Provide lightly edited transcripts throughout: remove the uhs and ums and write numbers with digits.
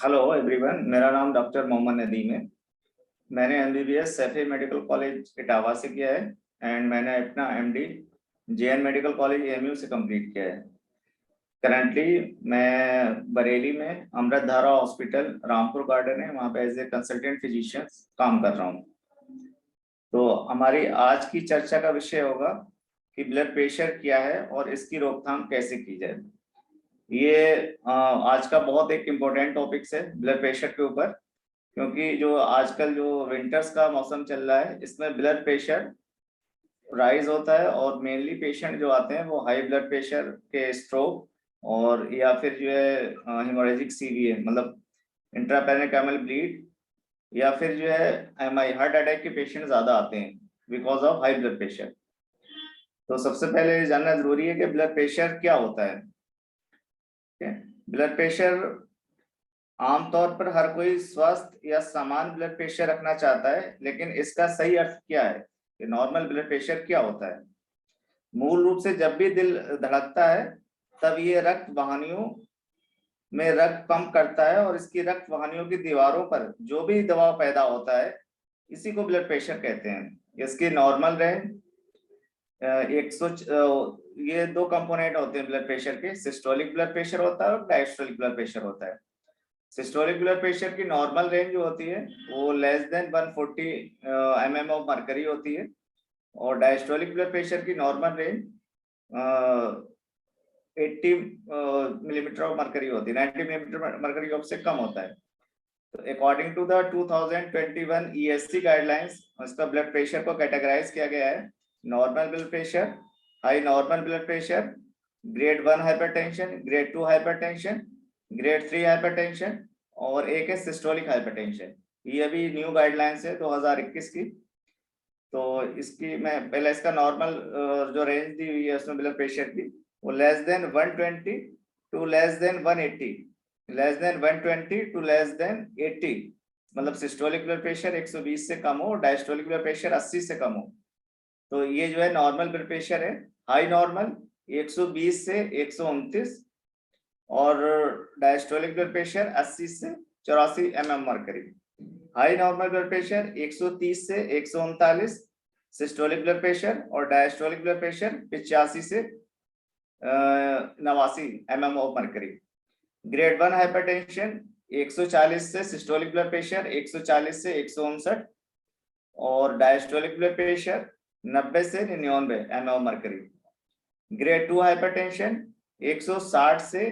Hello everyone, मेरा नाम doctor Mohammad Nadeem है। मैंने MBBS Saifi medical college Etawah से किया है एंड मैंने अपना MD JN medical college AMU से कंप्लीट किया है। करंटली मैं बरेली में अमृत धारा हॉस्पिटल रामपुर गार्डन है, वहाँ पे एज ए कंसल्टेंट फिजिशियन काम कर रहा हूँ। तो हमारी आज की चर्चा का विषय होगा कि ब्लड प्रेशर क्या है और इसकी रोकथाम कैसे की जाए। ये आज का बहुत एक इम्पोर्टेंट टॉपिक्स है ब्लड प्रेशर के ऊपर, क्योंकि जो आजकल जो विंटर्स का मौसम चल रहा है इसमें ब्लड प्रेशर राइज होता है और मेनली पेशेंट जो आते हैं वो हाई ब्लड प्रेशर के स्ट्रोक और या फिर जो है हेमोरेजिक सीवीए मतलब इंट्रापेरेनिकल ब्लीड या फिर जो है एमआई हार्ट अटैक के पेशेंट ज्यादा आते हैं because of high blood pressure. तो सबसे पहले जानना जरूरी है कि ब्लड प्रेशर क्या होता है। ब्लड प्रेशर आमतौर पर हर कोई स्वस्थ या समान ब्लड प्रेशर रखना चाहता है, लेकिन इसका सही अर्थ क्या है कि नॉर्मल ब्लड प्रेशर क्या होता है। मूल रूप से जब भी दिल धड़कता है तब ये रक्त वाहिनियों में रक्त पंप करता है और इसकी रक्त वाहिनियों की दीवारों पर जो भी दबाव पैदा होता है इसी को ब्लड प्रेशर कहते हैं। इसकी नॉर्मल रेंज 100 ये दो कंपोनेंट होते हैं ब्लड प्रेशर के, सिस्टोलिक ब्लड प्रेशर होता है और डायस्टोलिक ब्लड प्रेशर होता है। सिस्टोलिक ब्लड प्रेशर की नॉर्मल रेंज जो होती है वो less then 140 mm of mercury होती है और डायस्टोलिक ब्लड प्रेशर की normal range 80 millimetre of mercury होती है, 90 मिलीमीटर मर्करी ऑफ से कम होता है। तो according to the 2021 ESC guidelines उसका ब्लड प्रेशर को कैटेगराइज किया गया है normal blood pressure, high normal blood pressure, grade 1 hypertension, grade 2 hypertension, grade 3 hypertension और एक है सिस्टोलिक हाइपरटेंशन। ये अभी न्यू गाइडलाइंस है 2021 की। तो इसकी मैं पहले इसका नॉर्मल जो रेंज दी हुई है उसमें ब्लड प्रेशर की वो less than 120 to less than 180, less than 120 to less than 80 मतलब सिस्टोलिक ब्लड प्रेशर 120 से कम हो, डायस्टोलिक ब्लड प्रेशर 80 से कम हो। तो ये जो है नॉर्मल ब्लड प्रेशर है। हाई नॉर्मल 120 से 129 और डायस्टोलिक ब्लड प्रेशर 80 से 84 mm mercury. High normal blood pressure 130 से 139 सिस्टोलिक ब्लड प्रेशर और डायस्टोलिक ब्लड प्रेशर 85 से 89 mm of mercury. Grade 1 hypertension 140 से सिस्टोलिक ब्लड प्रेशर 140 से 159 और डायस्टोलिक ब्लड प्रेशर 90 से 99 mm of mercury. Grade 2 hypertension 160 से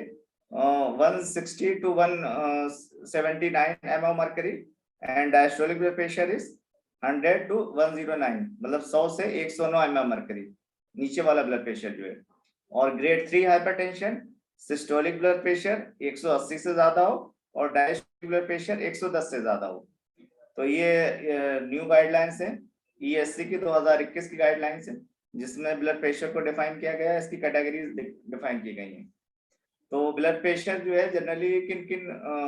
160 to 179 mm mercury and diastolic blood pressure is 100 to 109 मतलब 100 से 109 mm mercury, नीचे वाला ब्लड प्रेशर जो है। और grade 3 hypertension systolic blood pressure 180 से ज्यादा हो और डायस्टोलिक ब्लड प्रेशर 110 से ज्यादा हो। तो ये न्यू गाइडलाइंस है ESC की 2021 की गाइडलाइंस है जिसमें ब्लड प्रेशर को डिफाइन किया गया है, इसकी कैटेगरीज डिफाइन की गई हैं। तो ब्लड प्रेशर जो है जनरली किन किन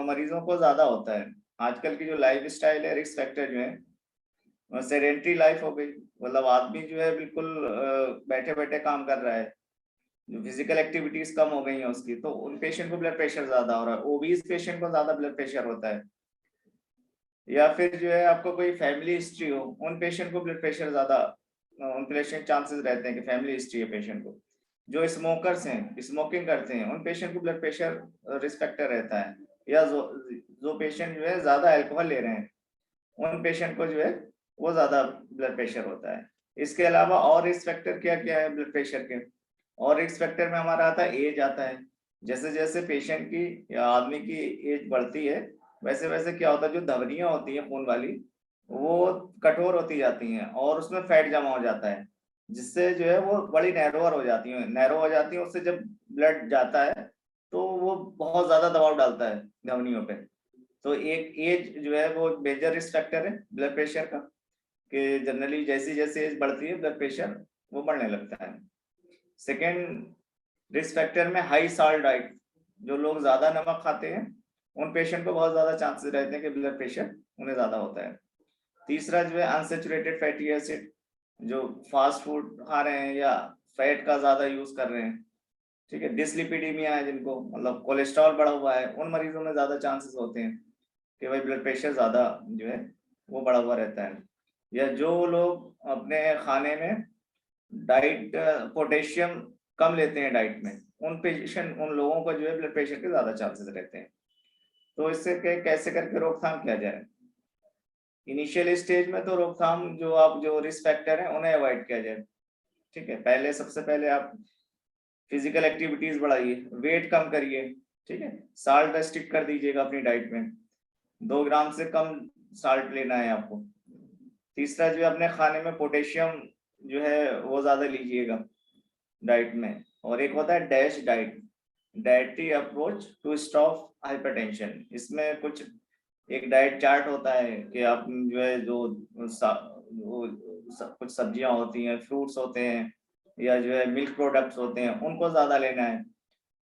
मरीजों को ज्यादा होता है। आजकल की जो लाइफ स्टाइल है, रिस्क फैक्टर जो है, सेडेंट्री लाइफ हो गई, मतलब आदमी जो है बिल्कुल बैठे बैठे काम कर रहा है, जो फिजिकल एक्टिविटीज कम हो गई है उसकी, तो उन पेशेंट को ब्लड प्रेशर ज्यादा हो रहा है। ओबीज पेशेंट को ज्यादा ब्लड प्रेशर होता है। या फिर जो है आपको कोई फैमिली हिस्ट्री हो, उन पेशेंट को ब्लड प्रेशर ज्यादा, उन पेशेंट चांसेस रहते हैं कि फैमिली हिस्ट्री है पेशेंट को। जो स्मोकर्स हैं, स्मोकिंग करते हैं, उन पेशेंट को ब्लड प्रेशर रिस्क फैक्टर रहता है। या जो पेशेंट जो है ज्यादा अल्कोहल ले रहे हैं उन पेशेंट को जो है वो ज्यादा ब्लड प्रेशर होता है। इसके अलावा और रिस्क फैक्टर क्या क्या है ब्लड प्रेशर के? और रिस्क फैक्टर में हमारा आता है एज आता है। जैसे जैसे पेशेंट की या आदमी की एज बढ़ती है वैसे वैसे क्या होता है, जो धमनियां होती है खून वाली वो कठोर होती जाती हैं और उसमें फैट जमा हो जाता है, जिससे जो है वो बड़ी नैरोअर हो जाती है, नैरो हो जाती है। उससे जब ब्लड जाता है तो वो बहुत ज्यादा दबाव डालता है धमनियों पे। तो एक एज जो है वो मेजर रिस्क फैक्टर है ब्लड प्रेशर का, कि जनरली जैसी जैसे एज बढ़ती है ब्लड प्रेशर वो बढ़ने लगता है। सेकेंड रिस्क फैक्टर में हाई साल्ट डाइट, जो लोग ज्यादा नमक खाते हैं उन पेशेंट को बहुत ज्यादा चांसेस रहते हैं कि ब्लड प्रेशर उन्हें ज्यादा होता है। तीसरा जो है अनसेचुरेटेड फैटी एसिड, जो फास्ट फूड खा रहे हैं या फैट का ज्यादा यूज कर रहे हैं, ठीक है। डिसलिपिडीमिया है जिनको मतलब कोलेस्ट्रॉल बढ़ा हुआ है, उन मरीजों में ज्यादा चांसेस होते हैं कि भाई ब्लड प्रेशर ज्यादा जो है वो बढ़ा हुआ रहता है। या जो लोग अपने खाने में डाइट पोटेशियम कम लेते हैं डाइट में, उन लोगों को जो है ब्लड प्रेशर के ज्यादा चांसेस रहते हैं। तो इससे कैसे करके रोकथाम किया जाए? इनिशियल स्टेज में तो रोकथाम जो रिस्क फैक्टर है उन्हें अवॉइड किया जाए। ठीक है, सबसे पहले आप फिजिकल एक्टिविटीज बढ़ाइए, वेट कम करिए। ठीक है, साल्ट रेस्ट्रिक्ट कर दीजिएगा अपनी डाइट में, 2 ग्राम से कम साल्ट लेना है आपको। तीसरा जो है अपने खाने में पोटेशियम जो है वो ज्यादा लीजिएगा डाइट में। और एक होता है DASH diet, dietary approach to stop hypertension. इसमें कुछ एक डाइट चार्ट होता है कि आप जो है कुछ सब्जियां होती हैं, फ्रूट्स होते हैं, या जो है मिल्क प्रोडक्ट्स होते हैं, उनको ज्यादा लेना है।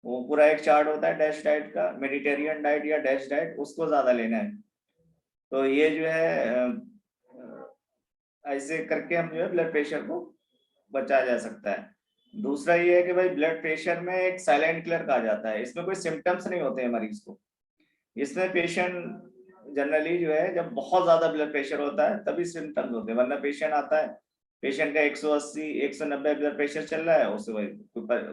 वो पूरा एक चार्ट होता है डैश डाइट का, मेडिटेरियन डाइट या डैश डाइट, उसको ज्यादा लेना है। तो ये जो है ऐसे करके हम जो है ब्लड प्रेशर को बचाया जा सकता है। दूसरा ये है कि भाई ब्लड प्रेशर में एक साइलेंट किलर कहा जाता है, इसमें कोई सिम्टम्स नहीं होते हैं मरीज को। इसमें पेशेंट जनरली जो है जब बहुत ज्यादा ब्लड प्रेशर होता है तभी सिम्टम्स होते हैं, वरना पेशेंट आता है, पेशेंट का 180 190 ब्लड प्रेशर चल रहा है, उससे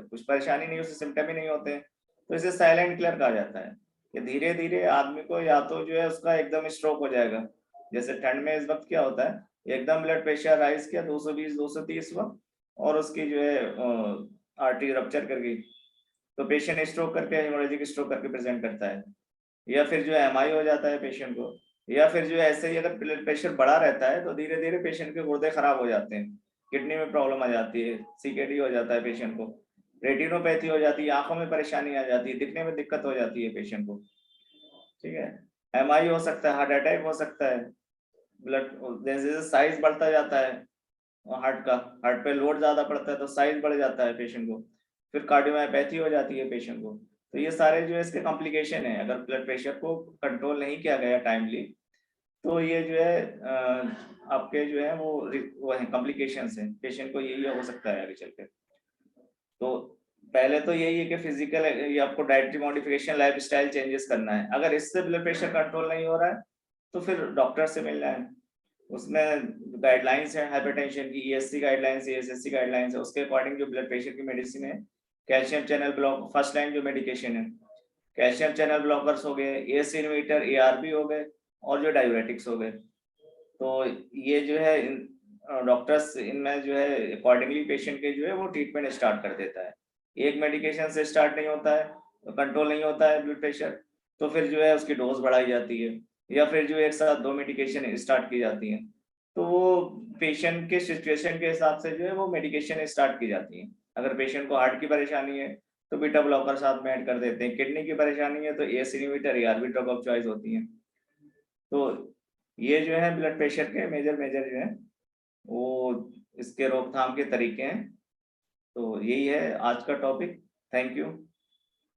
कुछ परेशानी नहीं, उससे सिम्टम ही नहीं होते हैं। तो इसे साइलेंट किलर कहा जाता है कि धीरे धीरे आदमी को या तो जो है उसका एकदम स्ट्रोक हो जाएगा। जैसे ठंड में इस वक्त क्या होता है, एकदम ब्लड प्रेशर राइज किया 220 230 हुआ और उसकी जो है आर्टरी रप्चर कर गई, तो पेशेंट स्ट्रोक करके हेमोरेजिक स्ट्रोक करके प्रेजेंट करता है। या फिर जो एमआई हो जाता है पेशेंट को। या फिर जो ऐसे ही अगर ब्लड प्रेशर बढ़ा रहता है तो धीरे धीरे पेशेंट के गुर्दे खराब हो जाते हैं, किडनी में प्रॉब्लम आ जाती है, सीकेडी हो जाता है पेशेंट को, रेटिनोपैथी हो जाती है, आंखों में परेशानी आ जाती है, दिखने में दिक्कत हो जाती है पेशेंट को। ठीक है, एमआई हो सकता है, हार्ट अटैक हो सकता है। ब्लड जैसे जैसे साइज बढ़ता जाता है हार्ट का, हार्ट पे लोड ज्यादा पड़ता है तो साइज बढ़ जाता है पेशेंट को, फिर कार्डियोमायोपैथी हो जाती है पेशेंट को। तो ये सारे जो है इसके कॉम्प्लिकेशन है, अगर ब्लड प्रेशर को कंट्रोल नहीं किया गया टाइमली तो ये जो है आपके जो है वो है कॉम्प्लिकेशन है, पेशेंट को यही हो सकता है आगे चल के। तो पहले तो यही है कि फिजिकल ये आपको डाइटरी मॉडिफिकेशन, लाइफस्टाइल चेंजेस करना है। अगर इससे ब्लड प्रेशर कंट्रोल नहीं हो रहा है तो फिर डॉक्टर से मिलना है। उसमें गाइडलाइंस है हाइपरटेंशन की, ईएससी गाइडलाइंस, एएसएससी गाइडलाइंस है, उसके अकॉर्डिंग जो ब्लड प्रेशर की मेडिसिन है, calcium channel block first line जो मेडिकेशन है, कैल्शियम चैनल ब्लॉकर्स हो गए, एएस इनहिबिटर, एआरबी हो गए, और जो डाययूरेटिक्स हो गए। तो ये जो है डॉक्टर्स इनमें जो है अकॉर्डिंगली पेशेंट के जो है वो ट्रीटमेंट स्टार्ट कर देता है। एक मेडिकेशन से स्टार्ट नहीं होता है, तो कंट्रोल नहीं होता है ब्लड प्रेशर, तो फिर जो है उसकी डोज बढ़ाई जाती है, या फिर जो एक साथ 2 मेडिकेशन स्टार्ट की जाती हैं। तो वो पेशेंट के सिचुएशन के हिसाब से जो है वो मेडिकेशन स्टार्ट की जाती है। अगर पेशेंट को हार्ट की परेशानी है तो बीटा ब्लॉकर साथ में ऐड कर देते हैं, किडनी की परेशानी है तो as inhibitor, ARB drug of choice होती है। तो ये जो है ब्लड प्रेशर के मेजर मेजर जो है वो इसके रोकथाम के तरीके हैं। तो यही है आज का टॉपिक। Thank you.